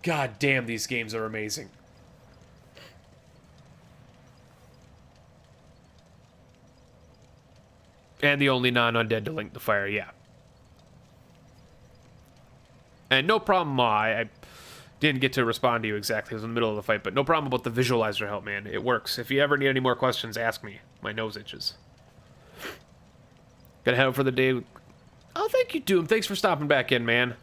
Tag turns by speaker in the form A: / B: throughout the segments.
A: God damn, these games are amazing. And the only non-undead to link the fire, yeah. And no problem, I didn't get to respond to you exactly. I was in the middle of the fight, but no problem about the visualizer help, man. It works. If you ever need any more questions, ask me. My nose itches. Gotta head out for the day. Oh, thank you, Doom. Thanks for stopping back in, man.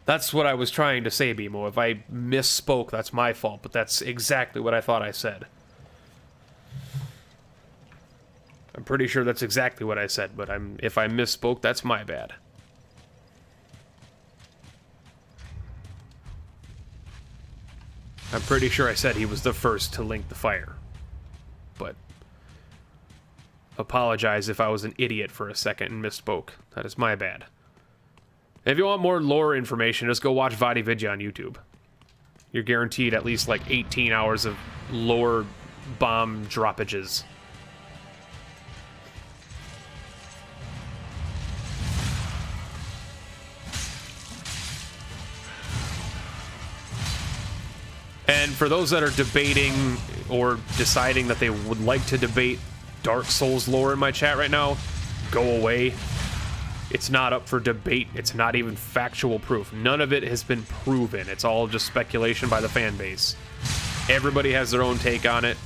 A: That's what I was trying to say, BMO. If I misspoke, that's my fault, but that's exactly what I thought I said. I'm pretty sure that's exactly what I said, but if I misspoke, that's my bad. I'm pretty sure I said he was the first to link the fire. But apologize if I was an idiot for a second and misspoke. That is my bad. If you want more lore information, just go watch Vadi Vidya on YouTube. You're guaranteed at least like 18 hours of lore bomb droppages. And for those that are debating or deciding that they would like to debate Dark Souls lore in my chat right now, go away. It's not up for debate. It's not even factual proof. None of it has been proven. It's all just speculation by the fan base. Everybody has their own take on it.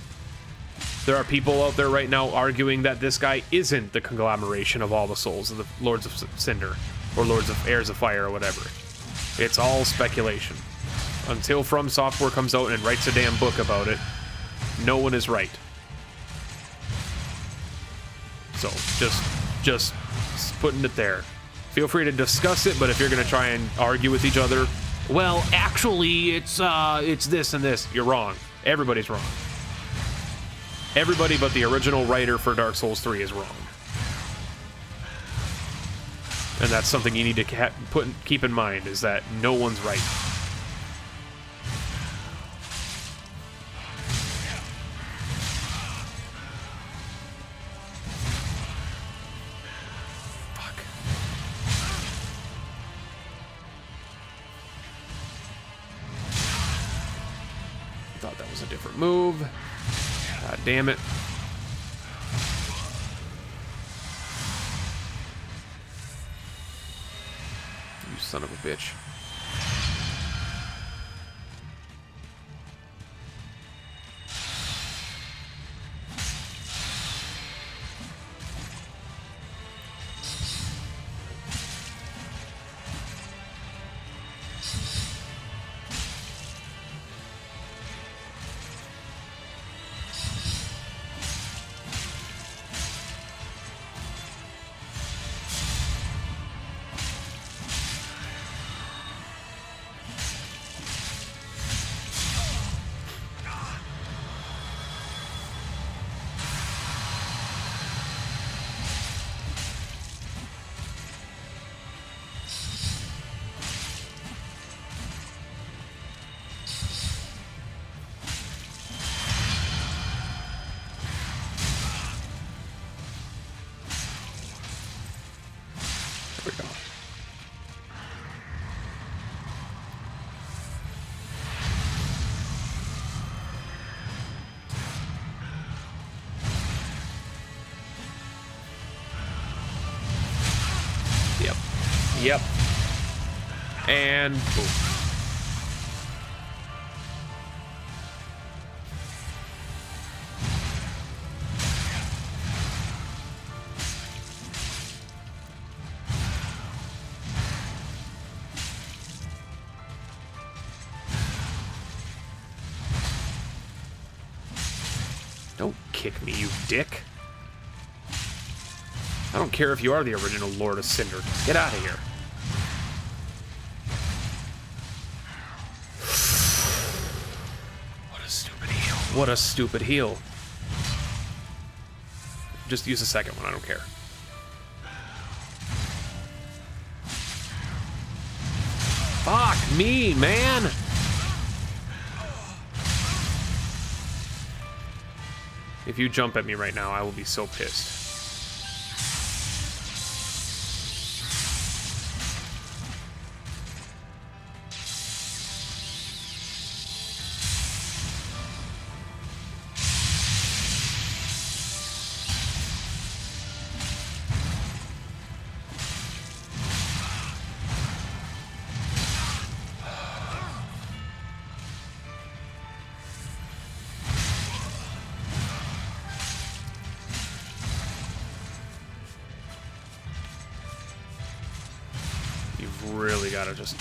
A: There are people out there right now arguing that this guy isn't the conglomeration of all the souls of the Lords of Cinder or Lords of Heirs of Fire or whatever. It's all speculation. Until From Software comes out and writes a damn book about it, no one is right. So, just putting it there. Feel free to discuss it, but if you're going to try and argue with each other, well, actually, it's this and this, you're wrong. Everybody's wrong. Everybody but the original writer for Dark Souls 3 is wrong. And that's something you need to keep in mind, is that no one's right. Move. God damn it. You son of a bitch. Yep. And boom. Don't kick me, you dick. I don't care if you are the original Lord of Cinder. Get out of here. What a stupid heal. What a stupid heal. Just use the second one, I don't care. Fuck me, man. If you jump at me right now, I will be so pissed. Really gotta just...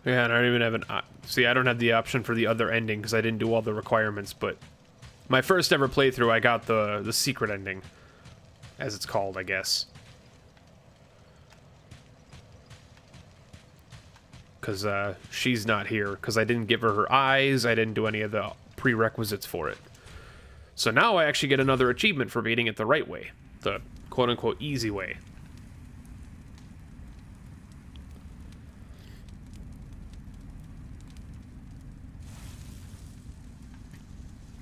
A: Yeah, and I don't even have an... see, I don't have the option for the other ending because I didn't do all the requirements, but... My first ever playthrough, I got the secret ending. As it's called, I guess. Because, she's not here. Because I didn't give her her eyes, I didn't do any of the prerequisites for it. So now I actually get another achievement for beating it the right way. The quote-unquote easy way.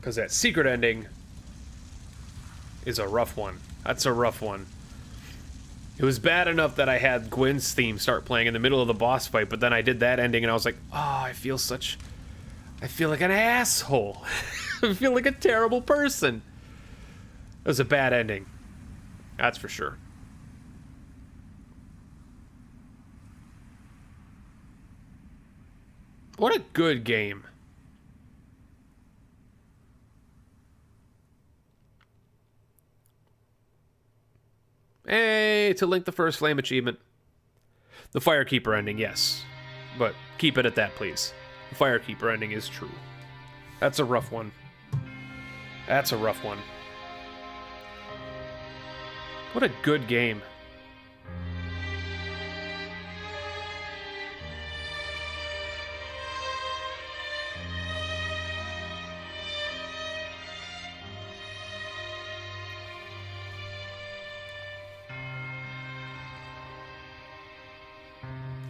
A: Because that secret ending is a rough one. That's a rough one. It was bad enough that I had Gwen's theme start playing in the middle of the boss fight, but then I did that ending and I was like, oh, I feel like an asshole. I feel like a terrible person. It was a bad ending. That's for sure. What a good game. Hey, to link the first flame achievement. The Firekeeper ending, yes. But keep it at that, please. The Firekeeper ending is true. That's a rough one. That's a rough one. What a good game.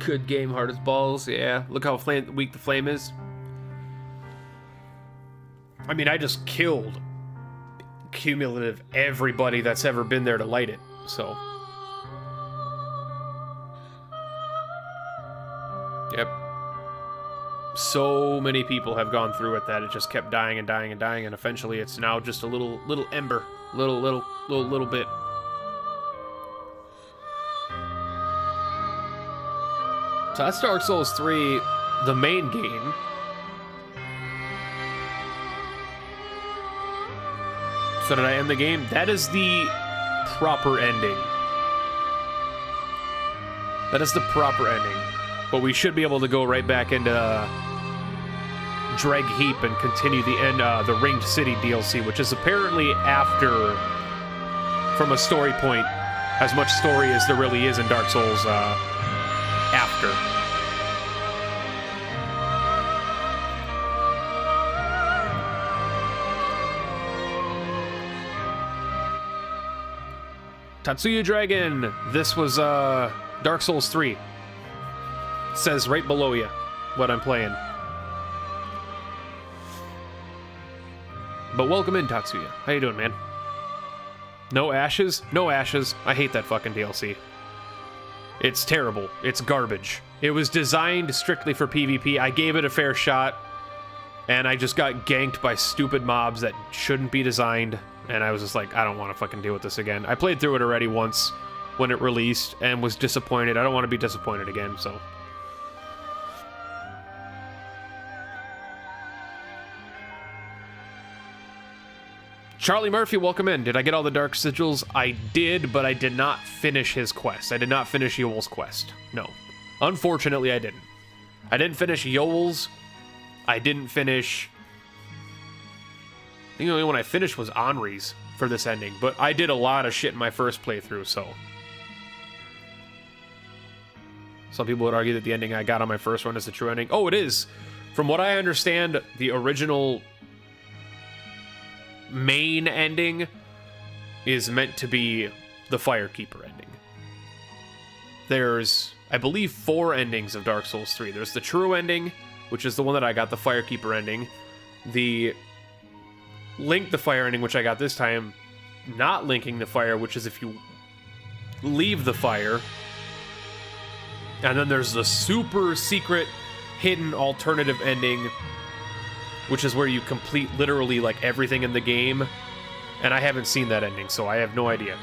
A: Good game, hard as balls. Yeah, look how weak the flame is. I mean, I just killed cumulative everybody that's ever been there to light it, so. Yep. So many people have gone through it that it just kept dying and dying and dying, and eventually it's now just a little ember. Little bit. So that's Dark Souls 3, the main game. So did I end the game? That is the proper ending. That is the proper ending. But we should be able to go right back into Dreg Heap and continue the Ringed City DLC, which is apparently after, from a story point, as much story as there really is in Dark Souls after. Tatsuya Dragon, this was Dark Souls 3. It says right below you what I'm playing. But welcome in, Tatsuya. How you doing, man? No ashes? No ashes. I hate that fucking DLC. It's terrible. It's garbage. It was designed strictly for PvP. I gave it a fair shot, and I just got ganked by stupid mobs that shouldn't be designed, and I was just like, I don't want to fucking deal with this again. I played through it already once when it released and was disappointed. I don't want to be disappointed again, so... Charlie Murphy, welcome in. Did I get all the Dark Sigils? I did, but I did not finish his quest. I did not finish Yoel's quest. No. Unfortunately, I didn't. I didn't finish Yoel's. I didn't finish... I think the only one I finished was Henri's for this ending, but I did a lot of shit in my first playthrough, so... Some people would argue that the ending I got on my first one is the true ending. Oh, it is! From what I understand, the original... main ending is meant to be the Firekeeper ending. There's, I believe, 4 endings of Dark Souls 3. There's the true ending, which is the one that I got, the Firekeeper ending. The Link the Fire ending, which I got this time, not linking the fire, which is if you leave the fire. And then there's the super secret, hidden alternative ending, which is where you complete literally like everything in the game, and I haven't seen that ending, so I have no idea.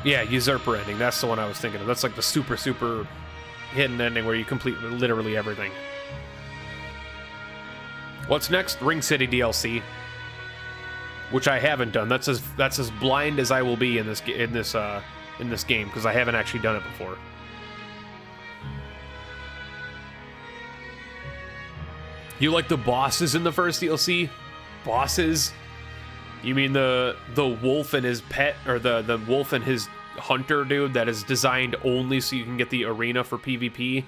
A: Yeah, Usurper ending, that's the one I was thinking of. That's like the super hidden ending where you complete literally everything. What's next? Ring City DLC. Which I haven't done. That's as blind as I will be in this game because I haven't actually done it before. You like the bosses in the first DLC? Bosses? You mean the wolf and his pet, or the wolf and his hunter dude that is designed only so you can get the arena for PvP,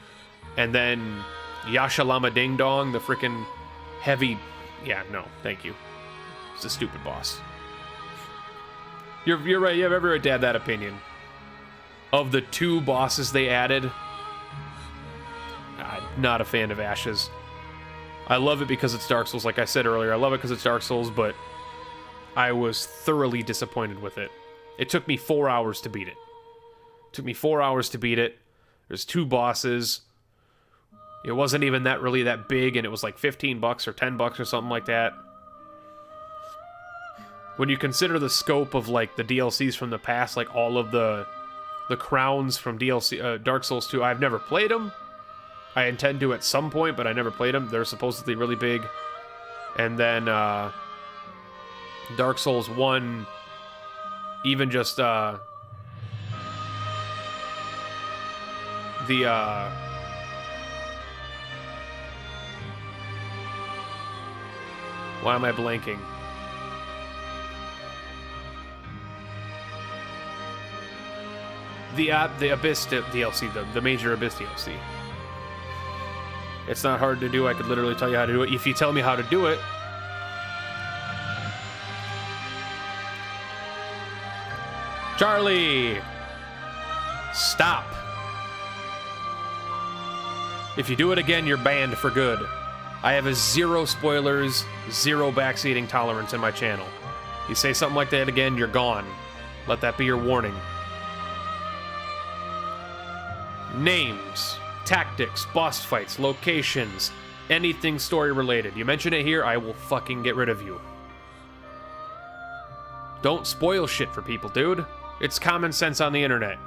A: and then Yashalama Ding Dong, the freaking heavy. Yeah, no, thank you. A stupid boss. You're right. You have every right to have that opinion. Of the 2 bosses they added, I'm not a fan of Ashes. I love it because it's Dark Souls, like I said earlier. I love it because it's Dark Souls, but I was thoroughly disappointed with it. It took me 4 hours to beat it. There's 2 bosses. It wasn't even really that big, and it was like $15 or $10 or something like that. When you consider the scope of like the DLCs from the past, like all of the crowns from DLC Dark Souls 2, I've never played them. I intend to at some point, but I never played them. They're supposedly really big. And then Dark Souls 1, even just why am I blanking? The Abyss DLC, the major Abyss DLC. It's not hard to do. I could literally tell you how to do it. If you tell me how to do it. Charlie! Stop. If you do it again, you're banned for good. I have a 0 spoilers, 0 backseating tolerance in my channel. You say something like that again, you're gone. Let that be your warning. Names, tactics, boss fights, locations, anything story related. You mention it here, I will fucking get rid of you. Don't spoil shit for people, dude. It's common sense on the internet.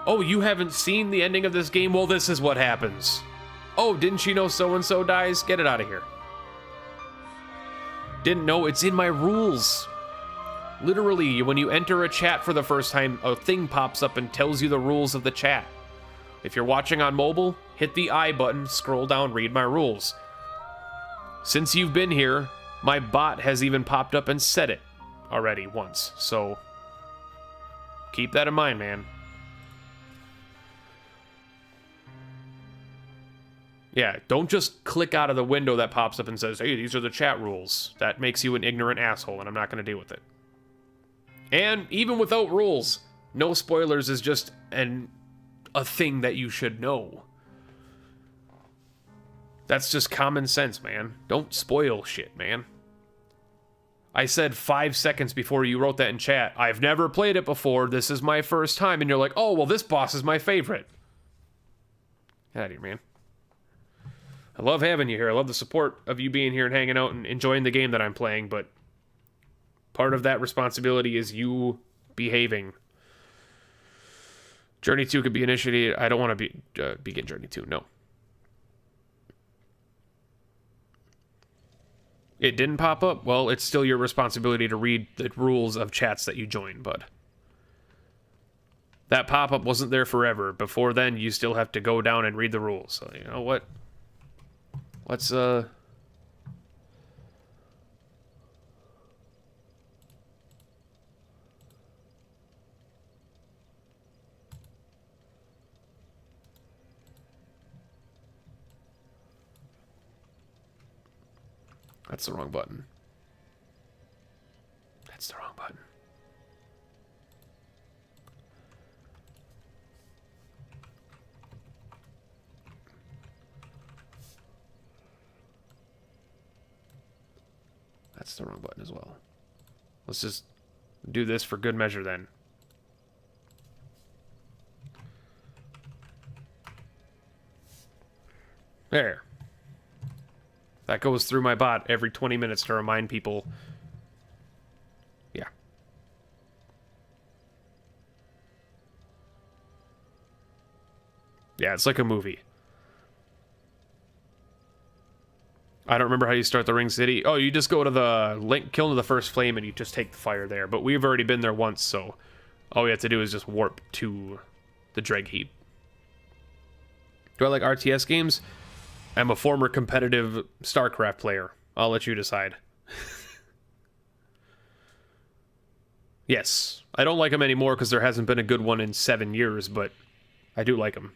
A: Oh, you haven't seen the ending of this game? Well, this is what happens. Oh, didn't you know so-and-so dies? Get it out of here. Didn't know? It's in my rules. Literally, when you enter a chat for the first time, a thing pops up and tells you the rules of the chat. If you're watching on mobile, hit the I button, scroll down, read my rules. Since you've been here, my bot has even popped up and said it already once, so keep that in mind, man. Yeah, don't just click out of the window that pops up and says, hey, these are the chat rules. That makes you an ignorant asshole, and I'm not going to deal with it. And even without rules, no spoilers is just a thing that you should know. That's just common sense, man. Don't spoil shit, man. I said 5 seconds before you wrote that in chat, I've never played it before, this is my first time, and you're like, oh, well, this boss is my favorite. Get out of here, man. I love having you here. I love the support of you being here and hanging out and enjoying the game that I'm playing, but part of that responsibility is you behaving. Journey 2 could be initiated. I don't want to begin Journey 2, no. It didn't pop up? Well, it's still your responsibility to read the rules of chats that you join, bud. That pop-up wasn't there forever. Before then, you still have to go down and read the rules. So, you know what? Let's, That's the wrong button. That's the wrong button. That's the wrong button as well. Let's just do this for good measure then. There. That goes through my bot every 20 minutes to remind people. Yeah. Yeah, it's like a movie. I don't remember how you start the Ring City. Oh, you just go to the link, kill to the first flame, and you just take the fire there. But we've already been there once, so all we have to do is just warp to the Dreg Heap. Do I like RTS games? I'm a former competitive StarCraft player. I'll let you decide. Yes. I don't like them anymore because there hasn't been a good one in 7 years, but I do like them.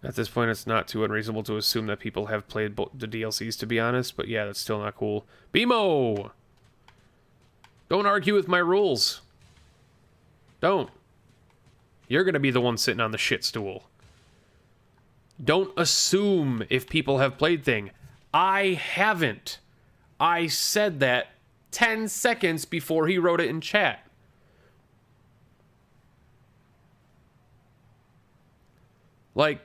A: At this point, it's not too unreasonable to assume that people have played the DLCs, to be honest. But yeah, that's still not cool. BMO! Don't argue with my rules. Don't. You're going to be the one sitting on the shit stool. Don't assume if people have played thing. I haven't. I said that 10 seconds before he wrote it in chat. Like,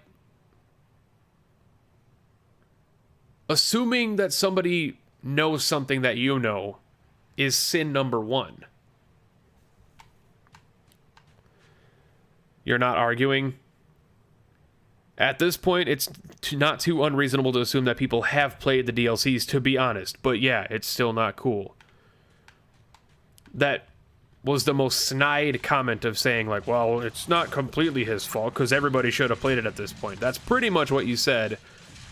A: assuming that somebody knows something that you know is sin number one. You're not arguing. At this point, it's not too unreasonable to assume that people have played the DLCs, to be honest. But yeah, it's still not cool. That was the most snide comment of saying, like, well, it's not completely his fault, because everybody should have played it at this point. That's pretty much what you said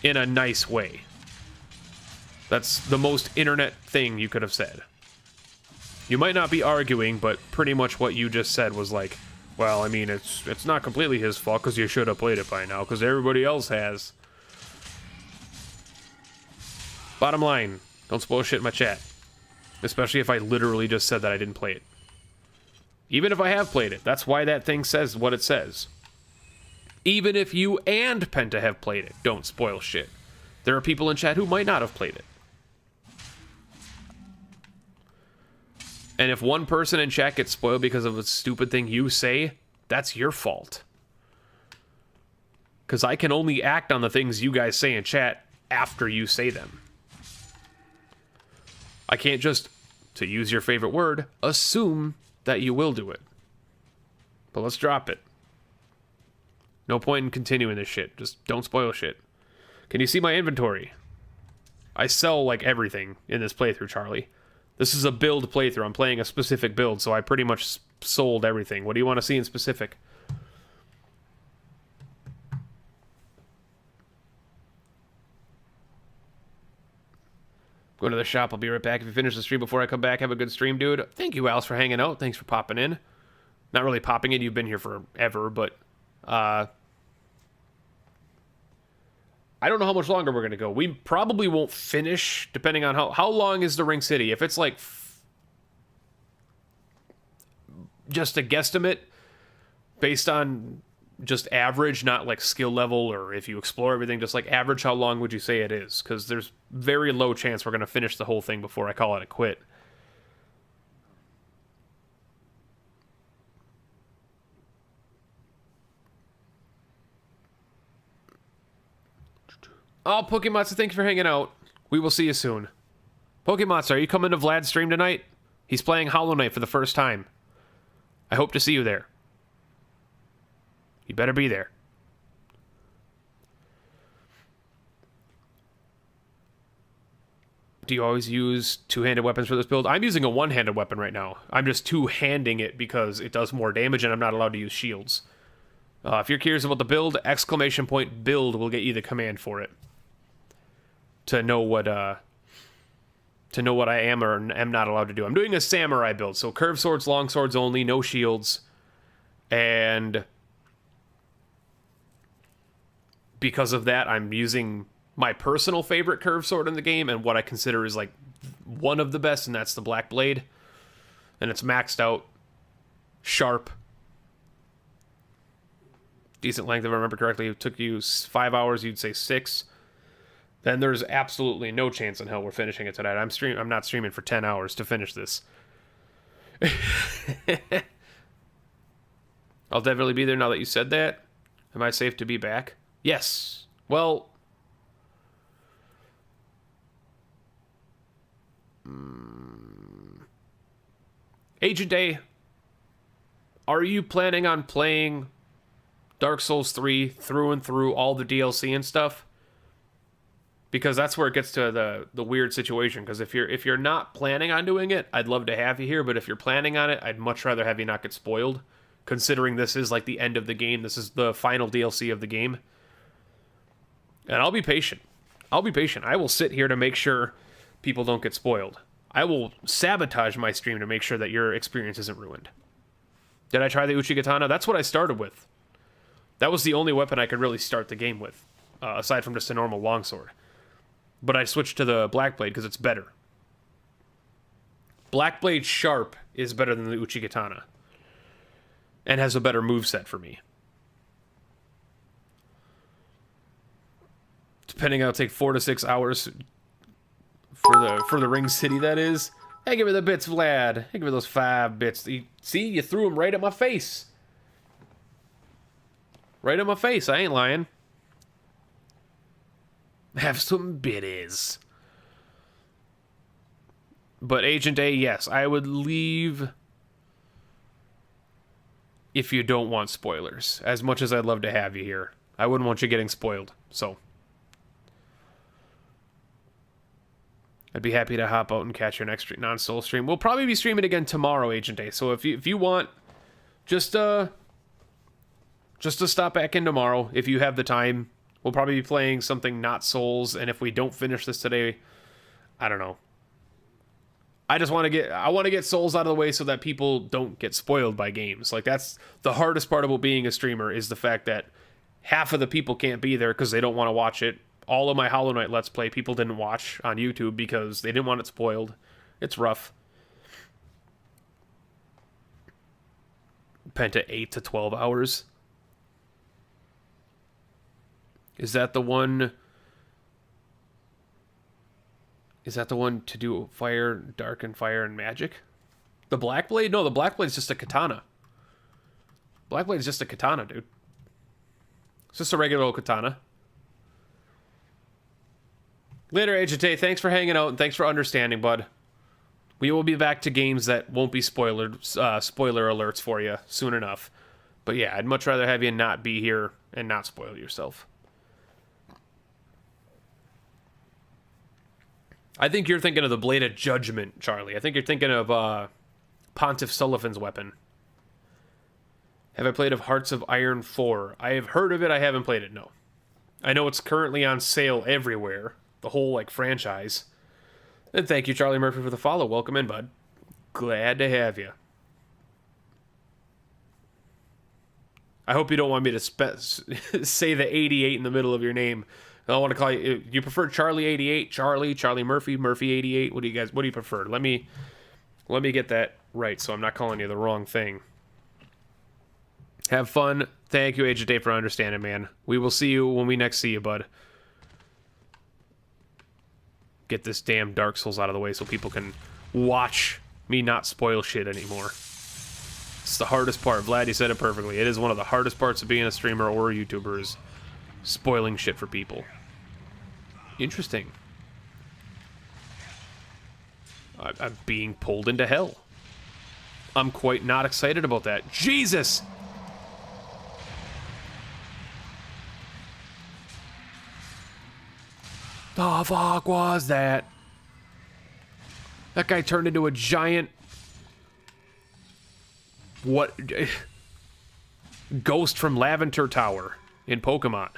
A: in a nice way. That's the most internet thing you could have said. You might not be arguing, but pretty much what you just said was like, well, I mean, it's not completely his fault because you should have played it by now because everybody else has. Bottom line, don't spoil shit in my chat. Especially if I literally just said that I didn't play it. Even if I have played it, that's why that thing says what it says. Even if you and Penta have played it, don't spoil shit. There are people in chat who might not have played it. And if one person in chat gets spoiled because of a stupid thing you say, that's your fault. Because I can only act on the things you guys say in chat after you say them. I can't just, to use your favorite word, assume that you will do it. But let's drop it. No point in continuing this shit. Just don't spoil shit. Can you see my inventory? I sell, like, everything in this playthrough, Charlie. This is a build playthrough. I'm playing a specific build, so I pretty much sold everything. What do you want to see in specific? Go to the shop. I'll be right back. If you finish the stream before I come back, have a good stream, dude. Thank you, Alice, for hanging out. Thanks for popping in. Not really popping in. You've been here forever, but... I don't know how much longer we're going to go. We probably won't finish, depending on how long is the Ring City. If it's like just a guesstimate based on just average, not like skill level, or if you explore everything, just like average, how long would you say it is? Because there's very low chance we're going to finish the whole thing before I call it a quit. Oh, Pokemonster, thanks for hanging out. We will see you soon. Pokemonster, are you coming to Vlad's stream tonight? He's playing Hollow Knight for the first time. I hope to see you there. You better be there. Do you always use two-handed weapons for this build? I'm using a one-handed weapon right now. I'm just two-handing it because it does more damage and I'm not allowed to use shields. If you're curious about the build, !build will get you the command for it. To know what I am or am not allowed to do. I'm doing a samurai build, so curved swords, long swords only, no shields. And because of that, I'm using my personal favorite curved sword in the game and what I consider is like one of the best, and that's the Black Blade. And it's maxed out, sharp, decent length if I remember correctly. It took you 5 hours, you'd say 6. Then there's absolutely no chance in hell we're finishing it tonight. I'm not streaming for 10 hours to finish this. I'll definitely be there now that you said that. Am I safe to be back? Yes. Well, Agent Day, are you planning on playing Dark Souls 3 through and through, all the DLC and stuff? Because that's where it gets to the weird situation. Because if you're not planning on doing it, I'd love to have you here. But if you're planning on it, I'd much rather have you not get spoiled. Considering this is like the end of the game. This is the final DLC of the game. And I'll be patient. I'll be patient. I will sit here to make sure people don't get spoiled. I will sabotage my stream to make sure that your experience isn't ruined. Did I try the Uchigatana? That's what I started with. That was the only weapon I could really start the game with. Aside from just a normal longsword. But I switched to the Black Blade because it's better. Black Blade Sharp is better than the Uchigatana. And has a better moveset for me. Depending, it'll take 4 to 6 hours for the Ring City, that is. Hey, give me the bits, Vlad. Hey, give me those 5 bits. See, you threw them right at my face. Right at my face, I ain't lying. Have some bitties. But Agent A, yes, I would leave if you don't want spoilers. As much as I'd love to have you here, I wouldn't want you getting spoiled, so. I'd be happy to hop out and catch your next non-soul stream. We'll probably be streaming again tomorrow, Agent A, so if you want, just to stop back in tomorrow, if you have the time. We'll probably be playing something not Souls, and if we don't finish this today, I don't know. I want to get Souls out of the way so that people don't get spoiled by games. Like, that's the hardest part about being a streamer, is the fact that half of the people can't be there because they don't want to watch it. All of my Hollow Knight Let's Play people didn't watch on YouTube because they didn't want it spoiled. It's rough. Penta 8 to 12 hours. Is that the one? Is that the one to do fire, dark, and fire and magic? The Black Blade? No, the Black Blade's just a katana. Black Blade's just a katana, dude. It's just a regular old katana. Later, Agent A. Thanks for hanging out and thanks for understanding, bud. We will be back to games that won't be spoiler alerts for you soon enough. But yeah, I'd much rather have you not be here and not spoil yourself. I think you're thinking of the Blade of Judgment, Charlie. I think you're thinking of Pontiff Sullivan's weapon. Have I played of Hearts of Iron 4? I have heard of it, I haven't played it, no. I know it's currently on sale everywhere. The whole, like, franchise. And thank you, Charlie Murphy, for the follow. Welcome in, bud. Glad to have you. I hope you don't want me to say the 88 in the middle of your name. I want to call you. You prefer Charlie 88, Charlie Murphy 88. What do you prefer? Let me get that right, so I'm not calling you the wrong thing. Have fun. Thank you, Agent Dave, for understanding, man. We will see you when we next see you, bud. Get this damn Dark Souls out of the way so people can watch me not spoil shit anymore. It's the hardest part. Vlad, you said it perfectly. It is one of the hardest parts of being a streamer or a YouTuber is spoiling shit for people. Interesting. I'm being pulled into hell. I'm quite not excited about that. Jesus! The fuck was that? That guy turned into a giant... What? Ghost from Lavender Tower in Pokemon.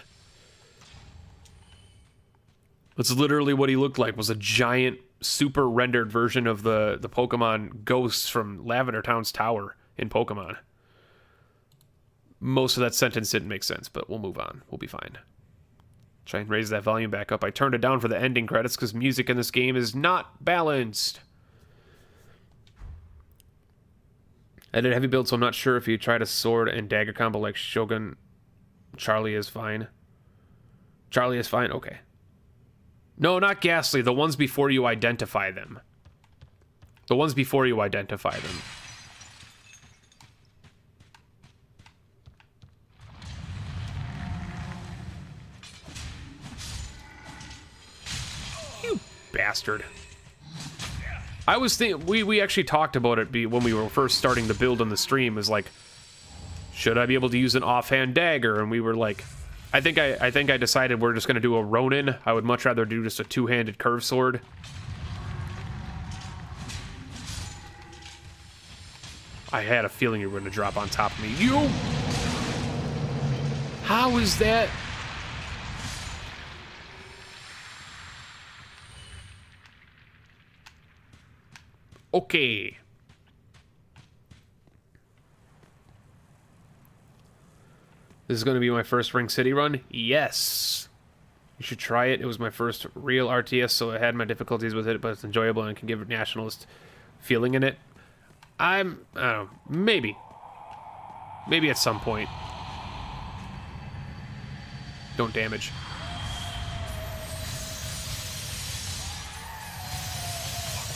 A: That's literally what he looked like, was a giant, super rendered version of the Pokemon ghosts from Lavender Town's tower in Pokemon. Most of that sentence didn't make sense, but we'll move on. We'll be fine. Try and raise that volume back up. I turned it down for the ending credits because music in this game is not balanced. I did a heavy build, so I'm not sure if you tried a sword and dagger combo like Shogun. Charlie is fine. Charlie is fine? Okay. No, not Ghastly. The ones before you identify them. The ones before you identify them. You bastard. I was thinking, we actually talked about it when we were first starting the build on the stream, is like, should I be able to use an offhand dagger? And we were like, I think I decided we're just going to do a Ronin. I would much rather do just a two-handed curved sword. I had a feeling you were going to drop on top of me. You! How is that? Okay. This is going to be my first Ring City run? Yes. You should try it. It was my first real RTS, so I had my difficulties with it, but it's enjoyable and can give a nationalist feeling in it. I don't know, maybe. Maybe at some point. Don't damage.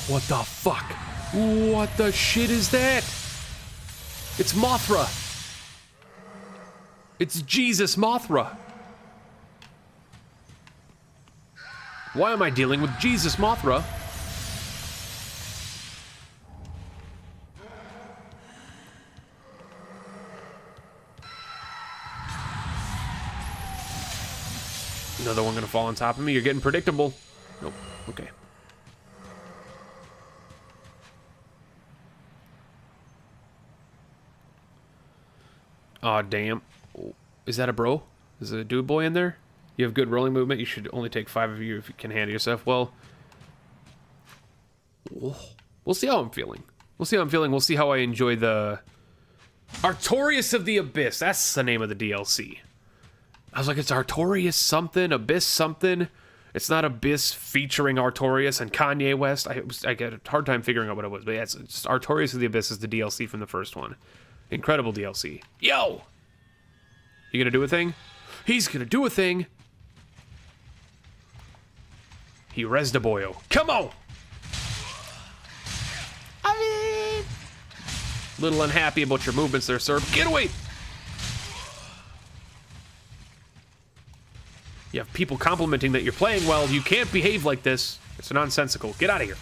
A: What the fuck? What the shit is that? It's Mothra. It's Jesus Mothra. Why am I dealing with Jesus Mothra? Another one gonna fall on top of me. You're getting predictable. Nope. Okay. Aw, damn. Is that a bro? Is it a dude boy in there? You have good rolling movement. You should only take 5 of you if you can handle yourself. Well, we'll see how I'm feeling. We'll see how I'm feeling. We'll see how I enjoy the... Artorias of the Abyss. That's the name of the DLC. I was like, it's Artorias something, Abyss something. It's not Abyss featuring Artorias and Kanye West. I get a hard time figuring out what it was. But yeah, it's just Artorias of the Abyss is the DLC from the first one. Incredible DLC. Yo! You gonna do a thing? He's gonna do a thing! He rezzed a boyo. Come on! Little unhappy about your movements there, sir. Get away! You have people complimenting that you're playing well. You can't behave like this. It's nonsensical. Get out of here.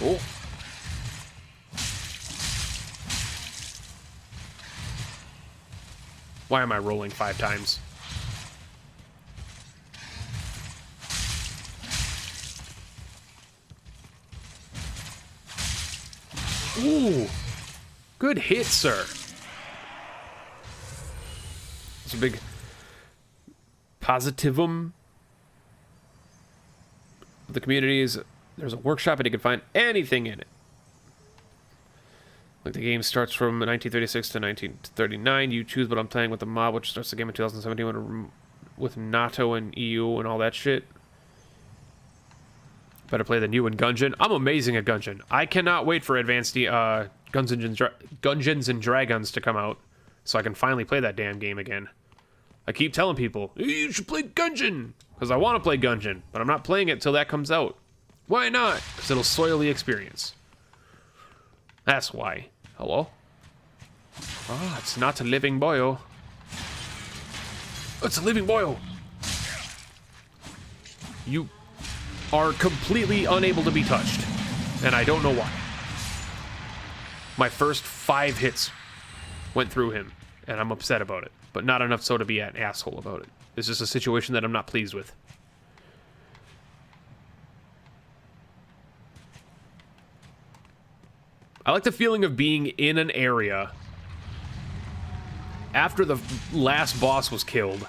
A: Oh. Why am I rolling 5 times? Ooh. Good hit, sir. It's a big positivum. The community is There's a workshop and you can find anything in it. Like the game starts from 1936 to 1939. You choose, but I'm playing with the mob, which starts the game in 2017 with NATO and EU and all that shit. Better play than you in Gungeon. I'm amazing at Gungeon. I cannot wait for advanced Dungeons and Dragons to come out so I can finally play that damn game again. I keep telling people, you should play Gungeon, because I want to play Gungeon, but I'm not playing it till that comes out. Why not? Because it'll soil the experience. That's why. Hello? Ah, it's not a living boyo. It's a living boyo. You are completely unable to be touched, and I don't know why. My first 5 hits went through him, and I'm upset about it, but not enough so to be an asshole about it. It's just a situation that I'm not pleased with. I like the feeling of being in an area after the last boss was killed,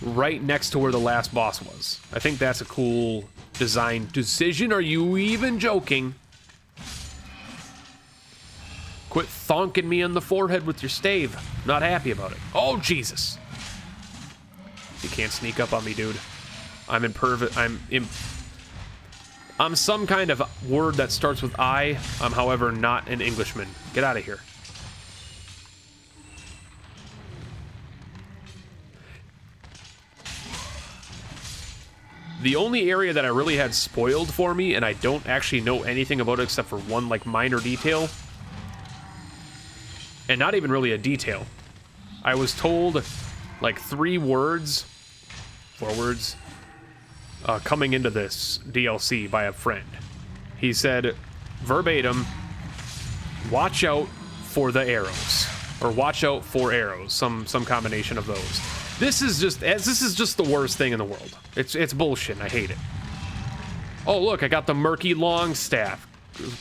A: right next to where the last boss was. I think that's a cool design decision. Are you even joking? Quit thonking me on the forehead with your stave. Not happy about it. Oh, Jesus. You can't sneak up on me, dude. I'm some kind of word that starts with I. I'm, however, not an Englishman. Get out of here. The only area that I really had spoiled for me, and I don't actually know anything about it except for one, like, minor detail, and not even really a detail. I was told, like, 4 words, coming into this DLC by a friend. He said, verbatim, watch out for the arrows, or watch out for arrows, some combination of those. This is just the worst thing in the world. It's bullshit, and I hate it. Oh, look, I got the murky long staff.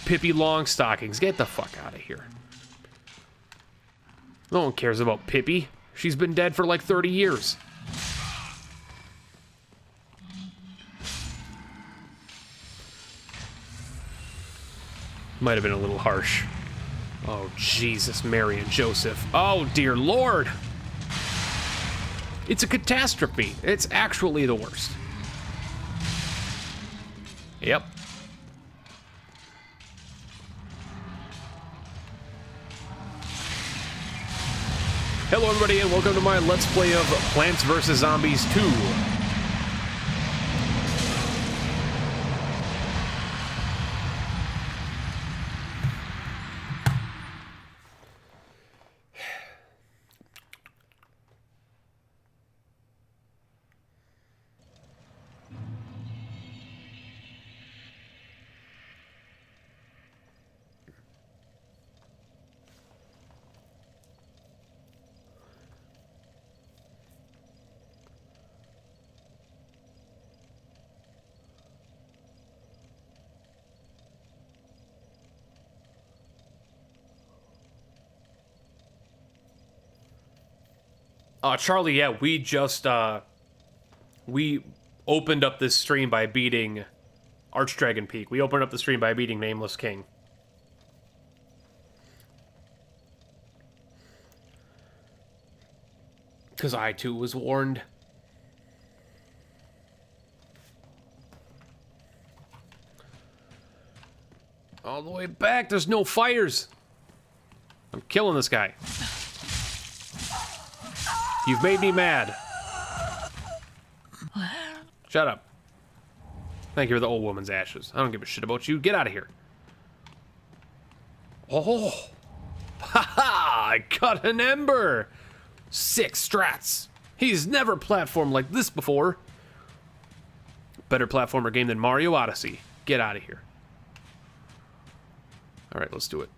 A: Pippi Longstockings. Get the fuck out of here. No one cares about Pippi. She's been dead for like 30 years. Might have been a little harsh. Oh, Jesus, Mary and Joseph. Oh, dear Lord. It's a catastrophe. It's actually the worst. Yep. Hello, everybody, and welcome to my Let's Play of Plants vs. Zombies 2. Charlie, yeah, we just, we opened up this stream by beating Archdragon Peak. We opened up the stream by beating Nameless King. Because I, too, was warned. All the way back, there's no fires. I'm killing this guy. You've made me mad. Shut up. Thank you for the old woman's ashes. I don't give a shit about you. Get out of here. Oh. Haha! I got an ember! 6 strats. He's never platformed like this before. Better platformer game than Mario Odyssey. Get out of here. Alright, let's do it.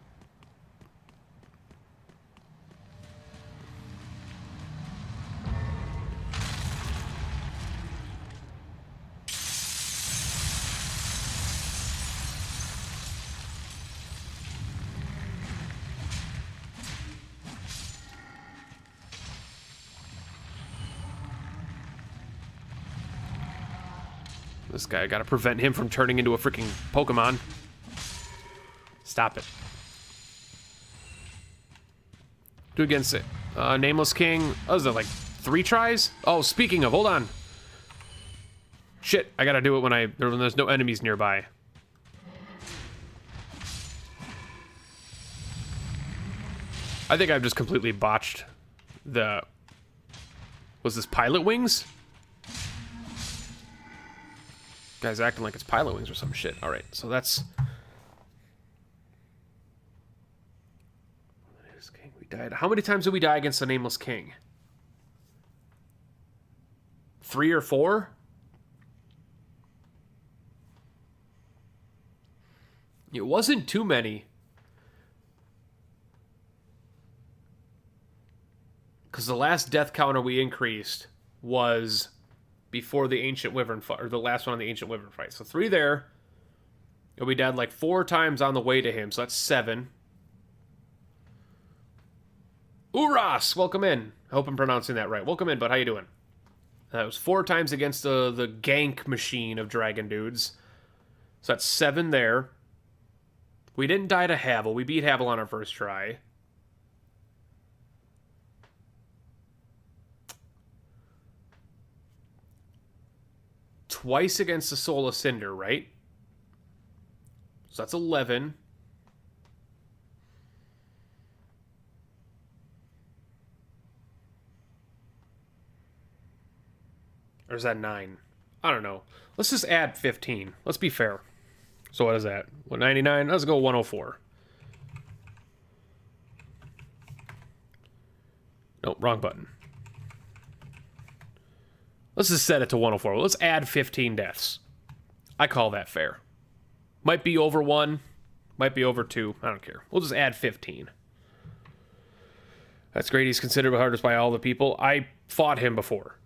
A: This guy, I gotta prevent him from turning into a freaking Pokemon. Stop it. Do against it. Nameless King. Oh, is that like 3 tries? Oh, speaking of, hold on. Shit, I gotta do it when there's no enemies nearby. I think I've just completely botched the... Was this Pilot Wings? Guy's acting like it's Pilot Wings or some shit. Alright, so that's... We died. How many times did we die against the Nameless King? 3 or 4? It wasn't too many. Because the last death counter we increased was before the Ancient Wyvern fight, or the last one on the Ancient Wyvern fight. So 3 there. And we died like 4 times on the way to him, so that's 7. Uras, welcome in. I hope I'm pronouncing that right. Welcome in, bud. How you doing? That was 4 times against the gank machine of dragon dudes. So that's 7 there. We didn't die to Havel. We beat Havel on our first try. Twice against the Soul of Cinder, right? So that's 11. Or is that 9? I don't know. Let's just add 15. Let's be fair. So what is that? 199? Let's go 104. Nope, wrong button. Let's just set it to 104. Let's add 15 deaths. I call that fair. Might be over 1. Might be over 2. I don't care. We'll just add 15. That's great. He's considered the hardest by all the people. I fought him before.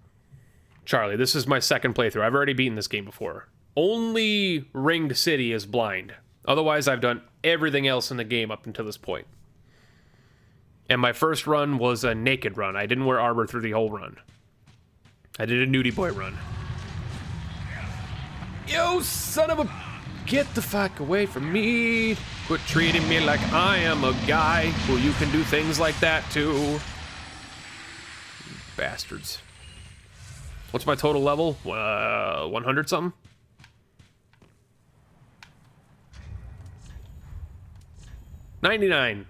A: Charlie, this is my second playthrough. I've already beaten this game before. Only Ringed City is blind. Otherwise, I've done everything else in the game up until this point. And my first run was a naked run. I didn't wear armor through the whole run. I did a nudie boy run. Yo, son of a... Get the fuck away from me. Quit treating me like I am a guy. Well, you can do things like that too. Bastards. What's my total level? 100 something? $99.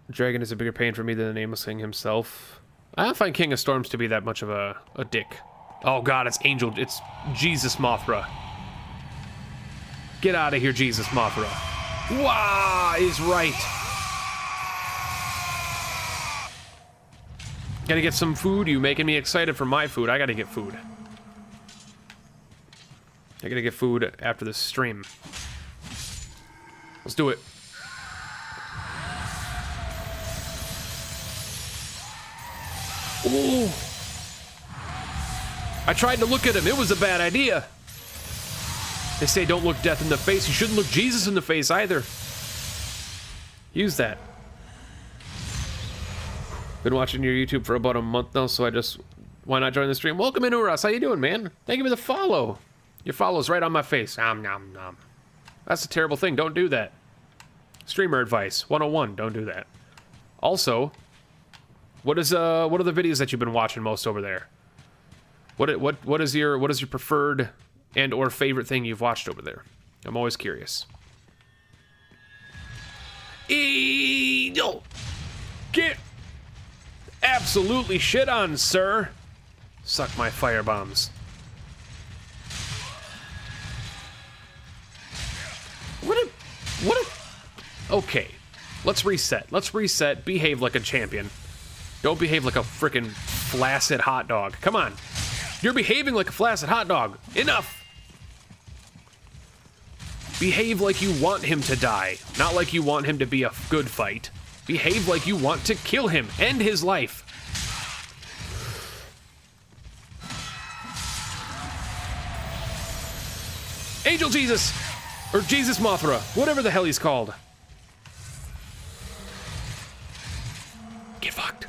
A: Dragon is a bigger pain for me than the Nameless King himself. I don't find King of Storms to be that much of a dick. Oh god, it's Jesus Mothra. Get out of here, Jesus Mothra. Wah is right. Gotta get some food. You making me excited for my food. I gotta get food. I gotta get food after this stream. Let's do it. Ooh. I tried to look at him. It was a bad idea. They say don't look death in the face. You shouldn't look Jesus in the face either. Use that. Been watching your YouTube for about a month now, so why not join the stream? Welcome in, Uras. How you doing, man? Thank you for the follow. Your follow's right on my face. Nom, nom, nom. That's a terrible thing. Don't do that. Streamer advice 101. Don't do that. Also, what are the videos that you've been watching most over there? What is your preferred and or favorite thing you've watched over there? I'm always curious. No. Get absolutely shit on, sir. Suck my fire bombs. Okay, let's reset. Let's reset. Behave like a champion. Don't behave like a freaking flaccid hot dog. Come on. You're behaving like a flaccid hot dog. Enough. Behave like you want him to die, not like you want him to be a good fight. Behave like you want to kill him. End his life. Angel Jesus! Or Jesus Mothra. Whatever the hell he's called. Get fucked.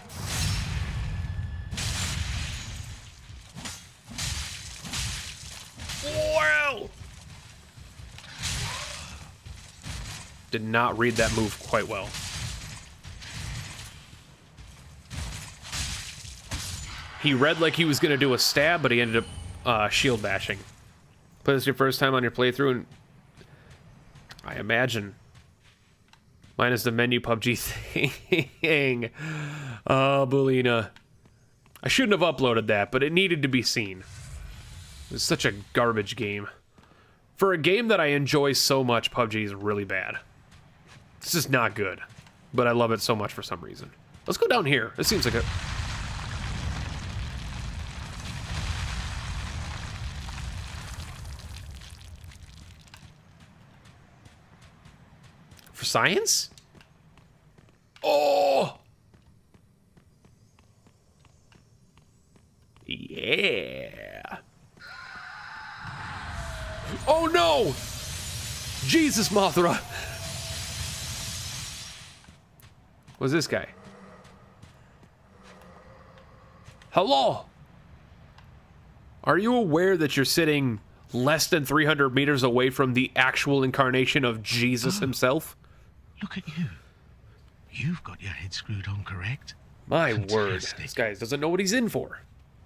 A: Did not read that move quite well. He read like he was going to do a stab, but he ended up shield bashing. But it's your first time on your playthrough, and I imagine. Minus the menu PUBG thing. Oh, Bulina. I shouldn't have uploaded that, but it needed to be seen. It's such a garbage game. For a game that I enjoy so much, PUBG is really bad. It's just not good. But I love it so much for some reason. Let's go down here. This seems like a... For science? Oh! Yeah. Oh no! Jesus, Mothra! What's this guy? Hello? Are you aware that you're sitting less than 300 meters away from the actual incarnation of Jesus himself?
B: Look at you. You've got your head screwed on correct.
A: My
B: Fantastic.
A: word. This guy doesn't know what he's in for.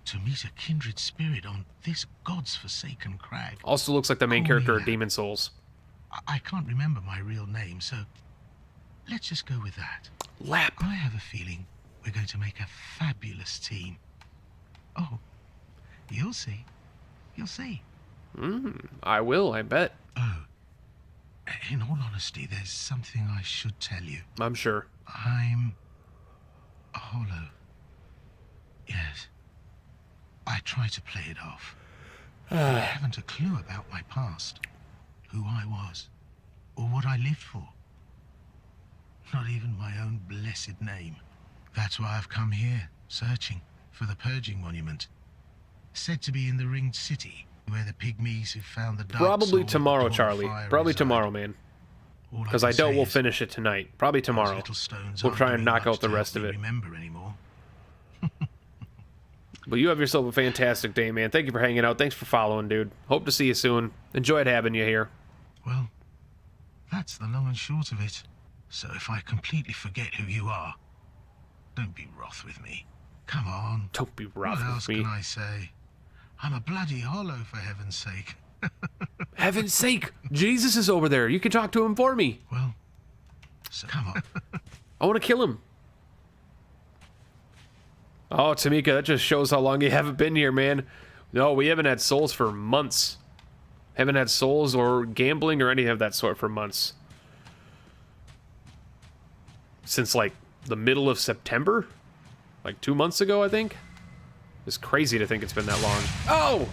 B: To meet a kindred spirit on this god's forsaken crag.
A: Also looks like the main character of Demon Souls.
B: I can't remember my real name, so let's just go with that.
A: Lap.
B: I have a feeling we're going to make a fabulous team. Oh, you'll see. You'll see.
A: I will, I bet.
B: Oh, in all honesty, there's something I should tell you.
A: I'm sure.
B: I'm hollow. Yes. I try to play it off. I haven't a clue about my past, who I was, or what I lived for. Not even my own blessed name. That's why I've come here, searching for the Purging Monument. Said to be in the Ringed City, where the pygmies who found the dark
A: Probably
B: soul
A: tomorrow,
B: of the dawn
A: Charlie.
B: fire
A: Probably
B: reside.
A: tomorrow, man.
B: All
A: Because I
B: can
A: doubt
B: say
A: we'll
B: is
A: finish it tonight. Probably
B: those
A: tomorrow.
B: little stones
A: We'll
B: aren't
A: try and
B: doing
A: knock
B: much
A: out the
B: to
A: rest
B: help
A: of
B: me
A: it.
B: remember anymore.
A: But you have yourself a fantastic day, man. Thank you for hanging out. Thanks for following, dude. Hope to see you soon. Enjoyed having you here.
B: Well, that's the long and short of it. So if I completely forget who you are, don't be wroth with me. Come on.
A: Don't be rough
B: What else
A: with me.
B: can I say? I'm a bloody hollow, for heaven's sake.
A: Heaven's sake! Jesus is over there. You can talk to him for me.
B: Well, so come on.
A: I want to kill him. Oh, Tamika, that just shows how long you haven't been here, man. No, we haven't had souls for months. Haven't had souls or gambling or anything of that sort for months. Since, like, the middle of September? Like 2 months ago, I think? It's crazy to think it's been that long. Oh!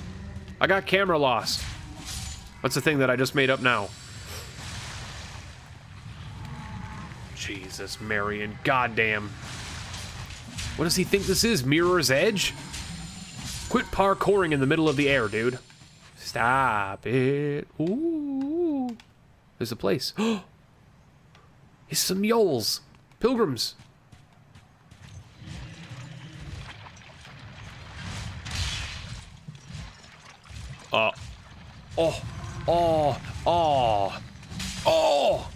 A: I got camera lost. That's the thing that I just made up now. Jesus, Marion. Goddamn. What does he think this is? Mirror's Edge? Quit parkouring in the middle of the air, dude. Stop it. Ooh. There's a place. It's some yoles. Pilgrims. Oh. Oh. Oh. Oh.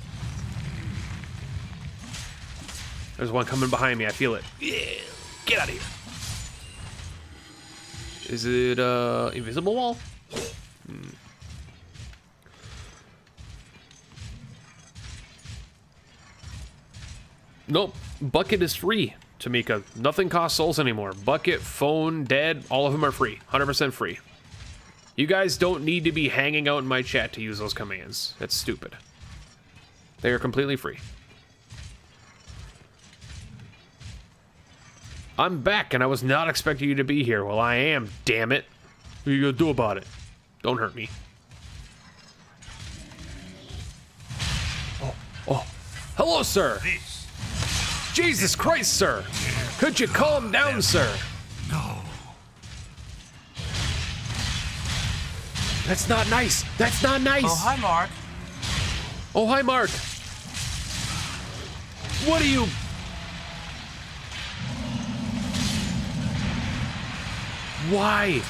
A: There's one coming behind me. I feel it. Yeah. Get out of here. Is it invisible wall? Nope. Bucket is free, Tamika. Nothing costs souls anymore. Bucket, phone, dead, all of them are free. 100% free. You guys don't need to be hanging out in my chat to use those commands. That's stupid. They are completely free. I'm back, and I was not expecting you to be here. Well, I am, damn it. What are you gonna do about it? Don't hurt me. Oh. Hello, sir. Jesus Christ, sir. Could you calm down, sir?
B: No.
A: That's not nice. That's not nice.
C: Oh, hi, Mark.
A: Oh, hi, Mark. What are you... Why?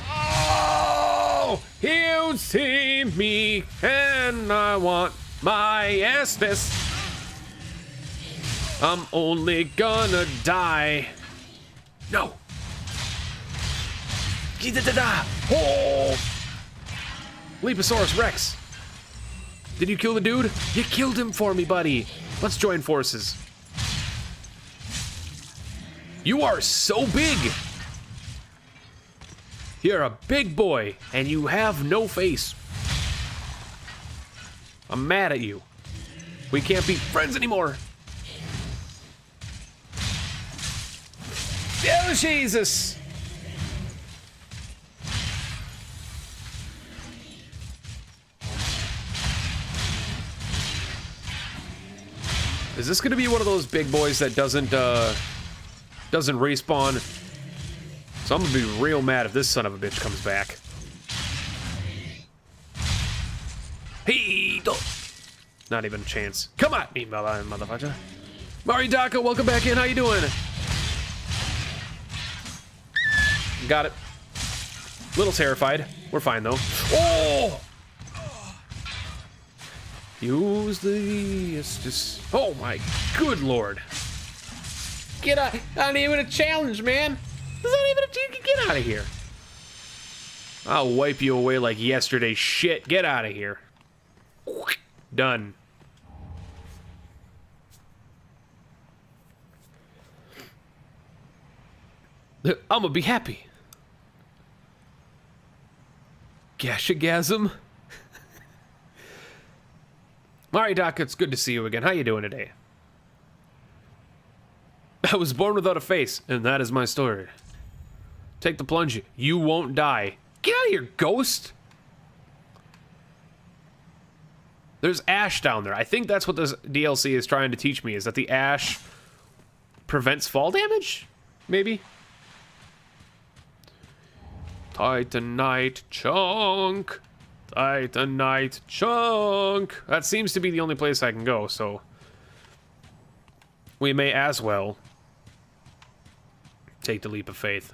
A: Oh! Here don't see me, and I want my Estes. I'm only gonna die. No. Oh! Leposaurus Rex. Did you kill the dude? You killed him for me, buddy. Let's join forces. You are so big. You're a big boy, and you have no face. I'm mad at you. We can't be friends anymore. Oh, Jesus. Is this gonna be one of those big boys that doesn't respawn? So I'm gonna be real mad if this son of a bitch comes back. Hey, not even a chance. Come at me, motherfucker. Maridaka, welcome back in. How you doing? Got it. Little terrified. We're fine though. Oh! Use the Estes. Oh my good lord. Get out. Not even a challenge, man. There's not even a chance. Get out of here. I'll wipe you away like yesterday's shit. Get out of here. Done. I'm gonna be happy. Gashagasm. Alright, Doc, it's good to see you again. How you doing today? I was born without a face, and that is my story. Take the plunge. You won't die. Get out of here, ghost! There's ash down there. I think that's what this DLC is trying to teach me, is that the ash prevents fall damage? Maybe? Titanite chunk. Titanite chunk. That seems to be the only place I can go, so we may as well take the leap of faith.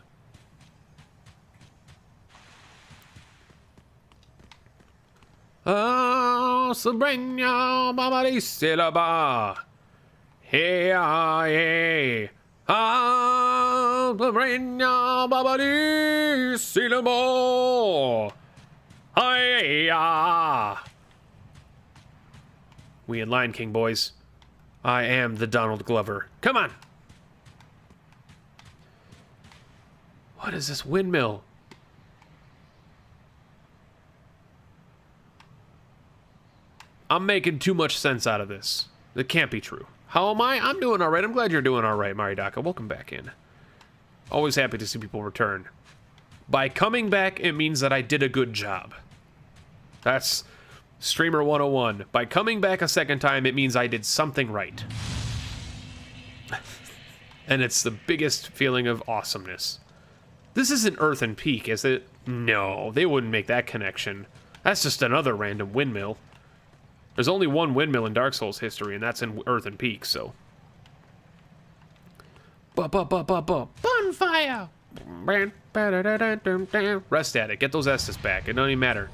A: Oh, Sabrina, Babadi Silaba. Hey, hey. Ah, Sabrina, Babadi Silaba. Hi-ya! We in Lion King, boys. I am the Donald Glover. Come on! What is this windmill? I'm making too much sense out of this. It can't be true. How am I? I'm doing alright. I'm glad you're doing alright, Maridaka. Welcome back in. Always happy to see people return. By coming back, it means that I did a good job. That's Streamer 101. By coming back a second time, it means I did something right. And it's the biggest feeling of awesomeness. This isn't Earthen Peak, is it? No, they wouldn't make that connection. That's just another random windmill. There's only one windmill in Dark Souls history, and that's in Earthen Peak, so. Bonfire! Rest at it. Get those Estes back. It don't even matter.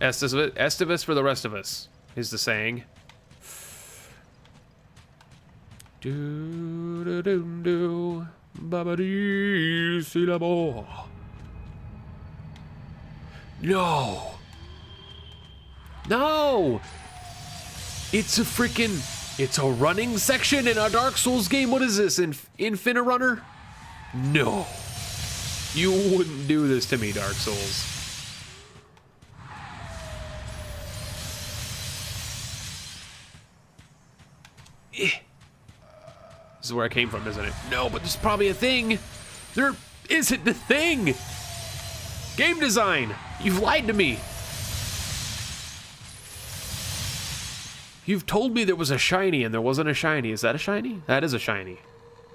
A: Estivus for the rest of us, is the saying. Do-do-do-do. Babadi-syllable. No! No! It's a freaking... It's a running section in a Dark Souls game. What is this? Infinite Runner? No. You wouldn't do this to me, Dark Souls. This is where I came from, isn't it? No, but there's probably a thing. There isn't a thing. Game design. You've lied to me. You've told me there was a shiny and there wasn't a shiny. Is that a shiny? That is a shiny.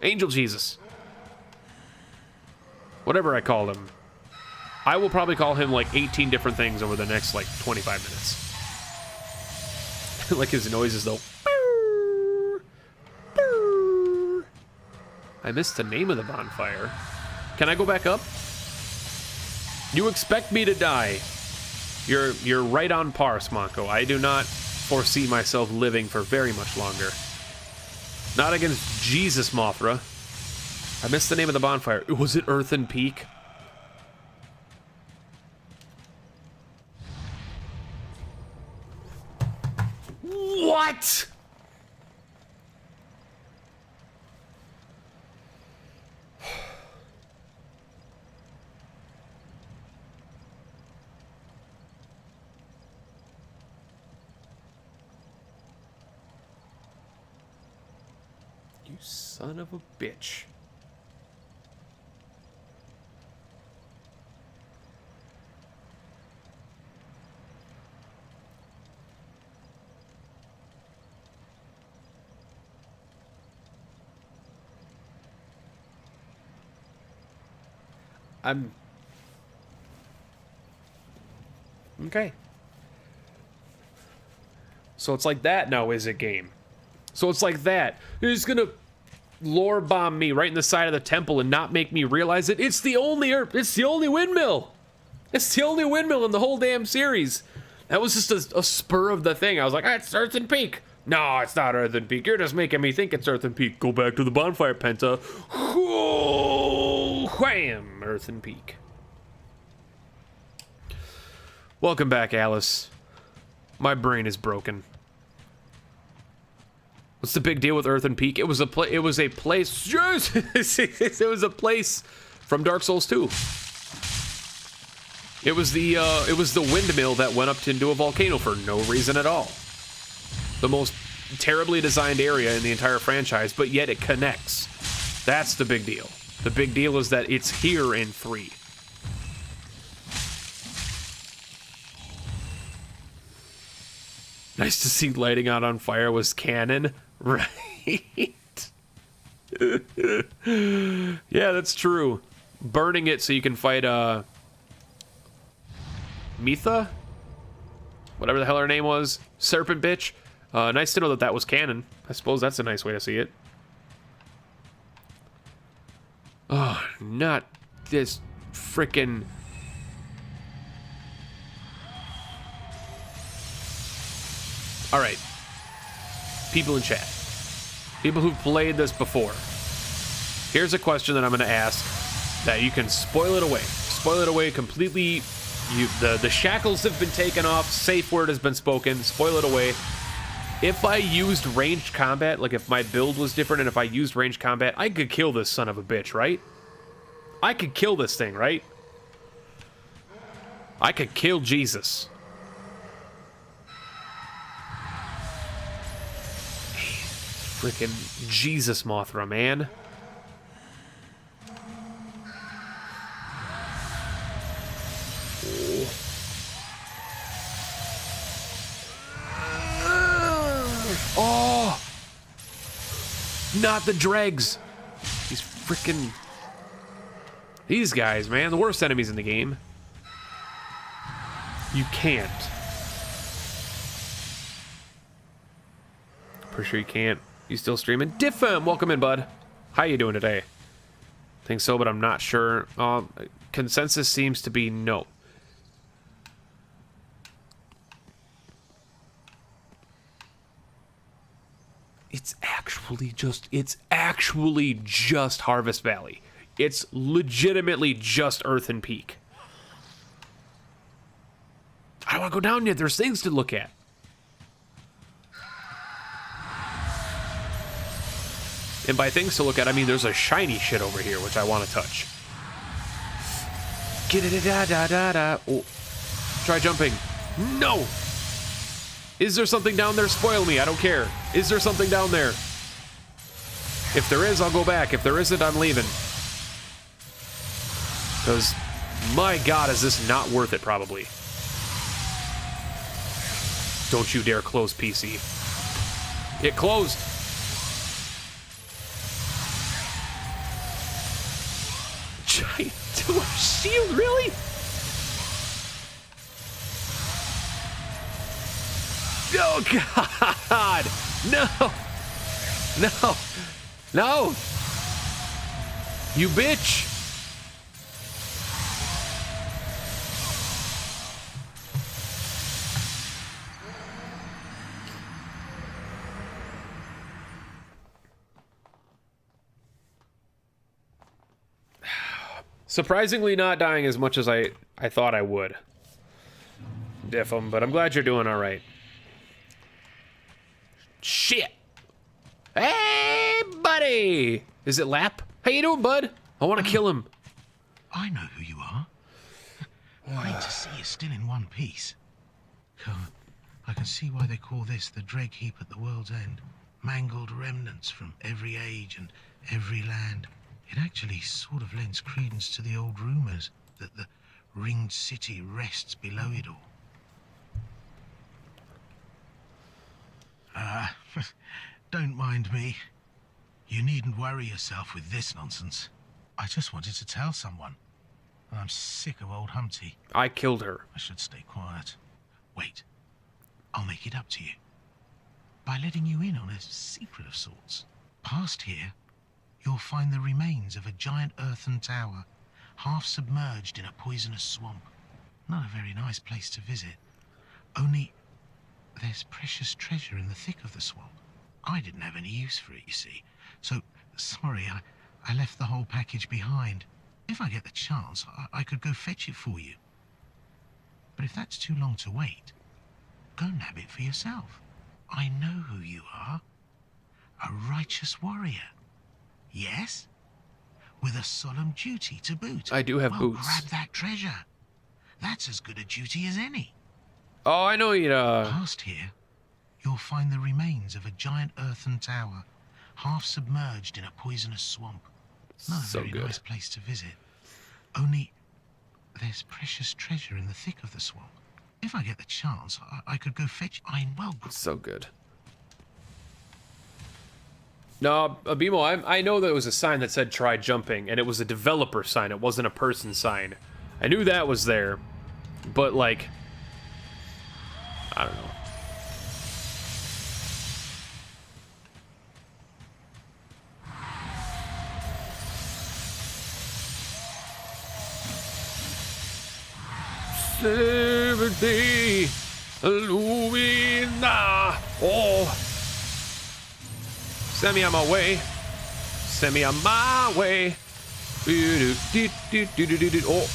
A: Angel Jesus. Whatever I call him. I will probably call him like 18 different things over the next like 25 minutes. Like his noises though. I missed the name of the bonfire. Can I go back up? You expect me to die. You're right on par, Smonko. I do not foresee myself living for very much longer. Not against Jesus, Mothra. I missed the name of the bonfire. Was it Earthen Peak? What? You son of a bitch. Okay. So it's like that now, is it, game? So it's like that. You're just gonna lore bomb me right in the side of the temple and not make me realize it? It's the only windmill. It's the only windmill in the whole damn series. That was just a spur of the thing. I was like, it's Earthen Peak. No, it's not Earthen Peak. You're just making me think it's Earthen Peak. Go back to the bonfire, Penta. Wham! Earthen Peak. Welcome back, Alice. My brain is broken. What's the big deal with Earthen Peak? It was a place. It was a place from Dark Souls 2. It was the windmill that went up into a volcano for no reason at all. The most terribly designed area in the entire franchise, but yet it connects. That's the big deal. The big deal is that it's here in 3. Nice to see lighting out on fire was canon. Right. Yeah, that's true. Burning it so you can fight Mitha? Whatever the hell her name was. Serpent bitch. Nice to know that that was canon. I suppose that's a nice way to see it. Oh, not this frickin'... Alright. People in chat. People who've played this before. Here's a question that I'm going to ask that you can spoil it away. Spoil it away completely. The shackles have been taken off. Safe word has been spoken. Spoil it away. If I used ranged combat, like if my build was different and if I used ranged combat, I could kill this son of a bitch, right? I could kill this thing, right? I could kill Jesus. Freaking Jesus, Mothra, man. Oh! Not the dregs. These freaking... These guys, man. The worst enemies in the game. You can't. Pretty sure you can't. You still streaming? Diffam, welcome in, bud. How you doing today? Think so, but I'm not sure. Consensus seems to be no. It's actually just Harvest Valley. It's legitimately just Earthen Peak. I don't want to go down yet. There's things to look at. And by things to look at, I mean there's a shiny shit over here, which I want to touch. Get it, da da da da. Oh, try jumping. No. Is there something down there? Spoil me. I don't care. Is there something down there? If there is, I'll go back. If there isn't, I'm leaving. Because, my God, is this not worth it? Probably. Don't you dare close, PC. It closed. Giant shield, really? Oh, God! No! No! No! You bitch! Surprisingly not dying as much as I thought I would. Diff'em, but I'm glad you're doing alright. Shit! Hey, buddy! Is it Lap? How you doing, bud? I want to kill him.
B: I know who you are. Great to see you still in one piece. God, I can see why they call this the Dreg Heap at the world's end. Mangled remnants from every age and every land. It actually sort of lends credence to the old rumors that the ringed city rests below it all. Don't mind me. You needn't worry yourself with this nonsense. I just wanted to tell someone. I'm sick of old Humpty.
A: I killed her.
B: I should stay quiet. Wait. I'll make it up to you. By letting you in on a secret of sorts. Past here, you'll find the remains of a giant earthen tower, half submerged in a poisonous swamp. Not a very nice place to visit. Only there's precious treasure in the thick of the swamp. I didn't have any use for it, you see. So, sorry, I left the whole package behind. If I get the chance, I could go fetch it for you. But if that's too long to wait, go nab it for yourself. I know who you are. A righteous warrior. Yes? With a solemn duty to boot.
A: I do have boots.
B: Grab that treasure. That's as good a duty as any.
A: Oh, I know you.
B: Past here, you'll find the remains of a giant earthen tower, half submerged in a poisonous swamp. Not a very nice place to visit. Only there's precious treasure in the thick of the swamp. If I get the chance, I could go fetch.
A: So good. No, Abimo, I know there was a sign that said try jumping, and it was a developer sign. It wasn't a person sign. I knew that was there, but like, I don't know. Seventy Illumina. Oh, send me on my way. Send me on my way. Oh.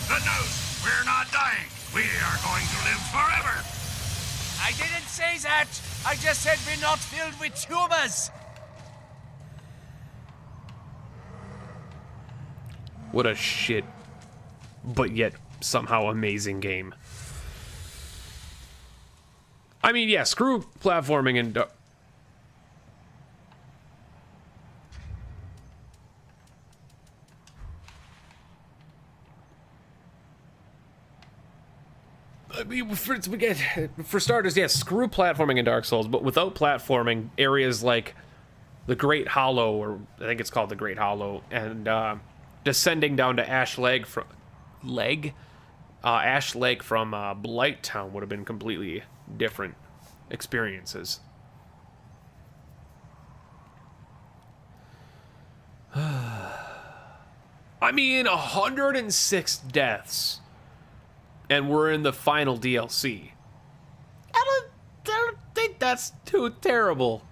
C: Good news, we're not dying. We are going to live forever.
D: I didn't say that. I just said we're not filled with tumors.
A: What a shit, but yet somehow amazing game. I mean, yeah, screw platforming and... I mean, for starters, yeah, screw platforming in Dark Souls, but without platforming, areas like the Great Hollow, or I think it's called the Great Hollow, and descending down to Ash Lake from Blight Town would have been completely different experiences. I mean, 106 deaths. And we're in the final DLC. I don't think that's too terrible.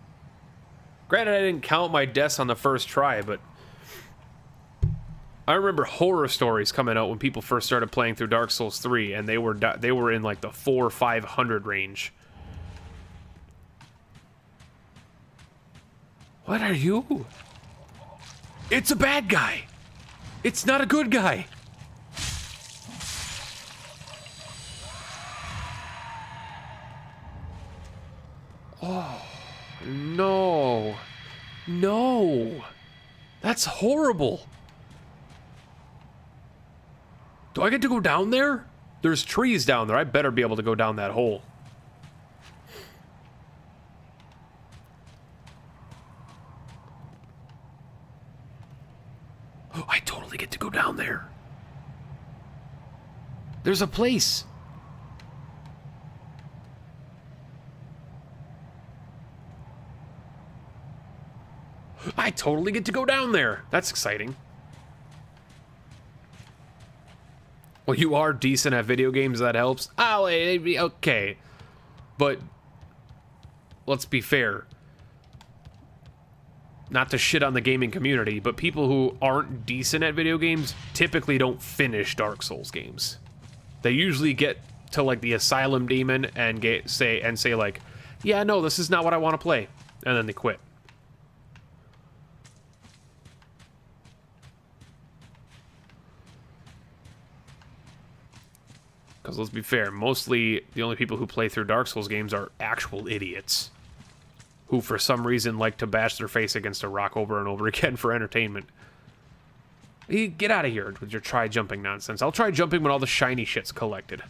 A: Granted, I didn't count my deaths on the first try, but I remember horror stories coming out when people first started playing through Dark Souls 3, and they were in like the 400 or 500 range. What are you? It's a bad guy. It's not a good guy. Oh, No. No. That's horrible. Do I get to go down there? There's trees down there. I better be able to go down that hole. Oh, I totally get to go down there. There's a place. I totally get to go down there. That's exciting. Well, you are decent at video games, that helps. Oh, okay. But let's be fair. Not to shit on the gaming community, but people who aren't decent at video games typically don't finish Dark Souls games. They usually get to like the Asylum Demon and say like, yeah, no, this is not what I want to play. And then they quit. Because let's be fair, mostly the only people who play through Dark Souls games are actual idiots. Who for some reason like to bash their face against a rock over and over again for entertainment. Get out of here with your try jumping nonsense. I'll try jumping when all the shiny shit's collected.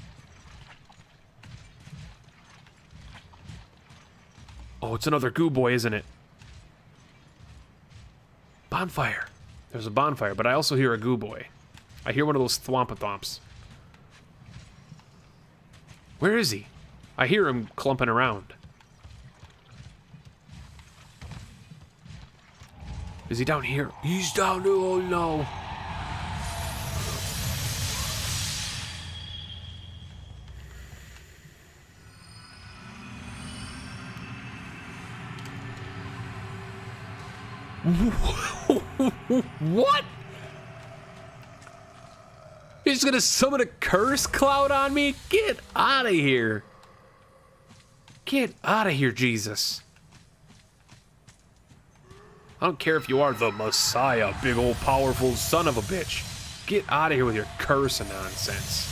A: Oh, it's another goo boy, isn't it? Bonfire. There's a bonfire, but I also hear a goo boy. I hear one of those thwompa-thwomps. Where is he? I hear him clumping around. Is he down here? He's down there. Oh no. What? He's gonna summon a curse cloud on me? Get out of here. Get out of here, Jesus. I don't care if you are the Messiah, big old powerful son of a bitch. Get out of here with your curse and nonsense.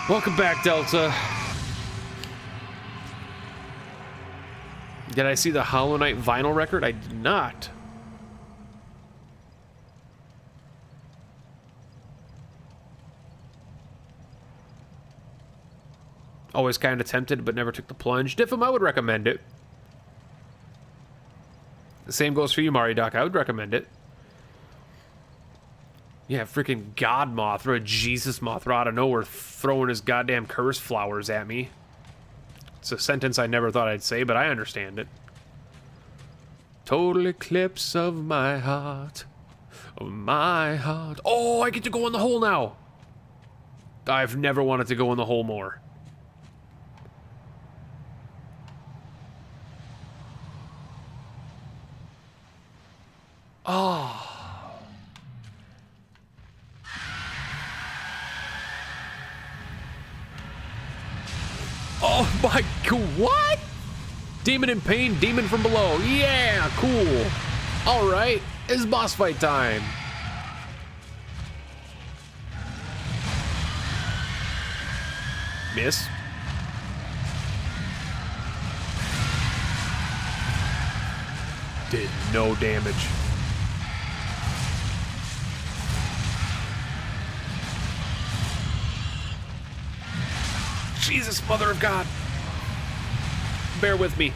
A: Welcome back, Delta. Did I see the Hollow Knight vinyl record? I did not. Always kind of tempted, but never took the plunge. Diffum, I would recommend it. The same goes for you, Maridoc. I would recommend it. Yeah, freaking God Moth or a Jesus Mothra out of nowhere throwing his goddamn curse flowers at me. It's a sentence I never thought I'd say, but I understand it. Total eclipse of my heart. Of my heart. Oh, I get to go in the hole now. I've never wanted to go in the hole more. Oh. Oh my god, what? Demon in pain, demon from below. Yeah, cool. Alright, it's boss fight time. Miss. Did no damage. Jesus, Mother of God. Bear with me.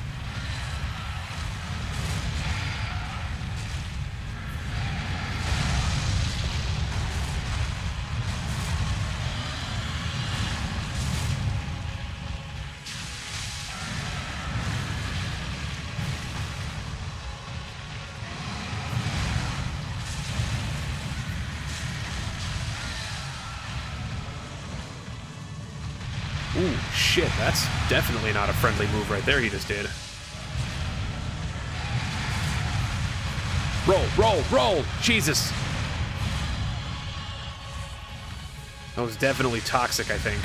A: Ooh, shit, that's definitely not a friendly move right there he just did. Roll, roll, roll! Jesus! That was definitely toxic, I think.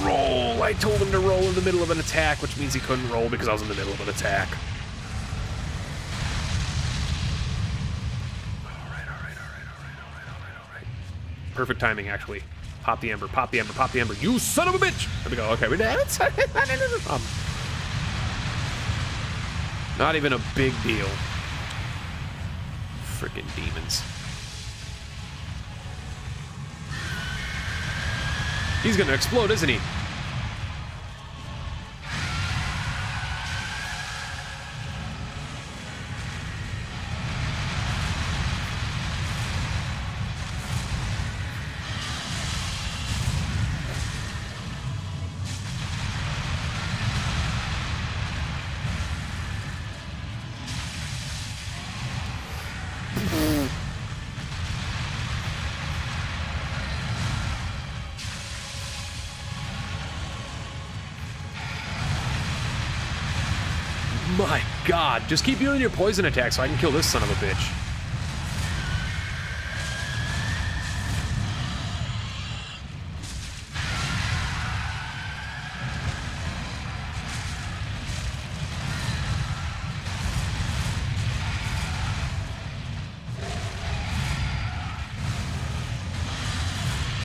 A: Roll I told him to roll in the middle of an attack, which means he couldn't roll because I was in the middle of an attack. Alright. Perfect timing, actually. Pop the ember, pop the ember, pop the ember. You son of a bitch! There we go, okay. Not even a big deal. Freaking demons. He's gonna explode, isn't he? My God, just keep doing your poison attack so I can kill this son of a bitch.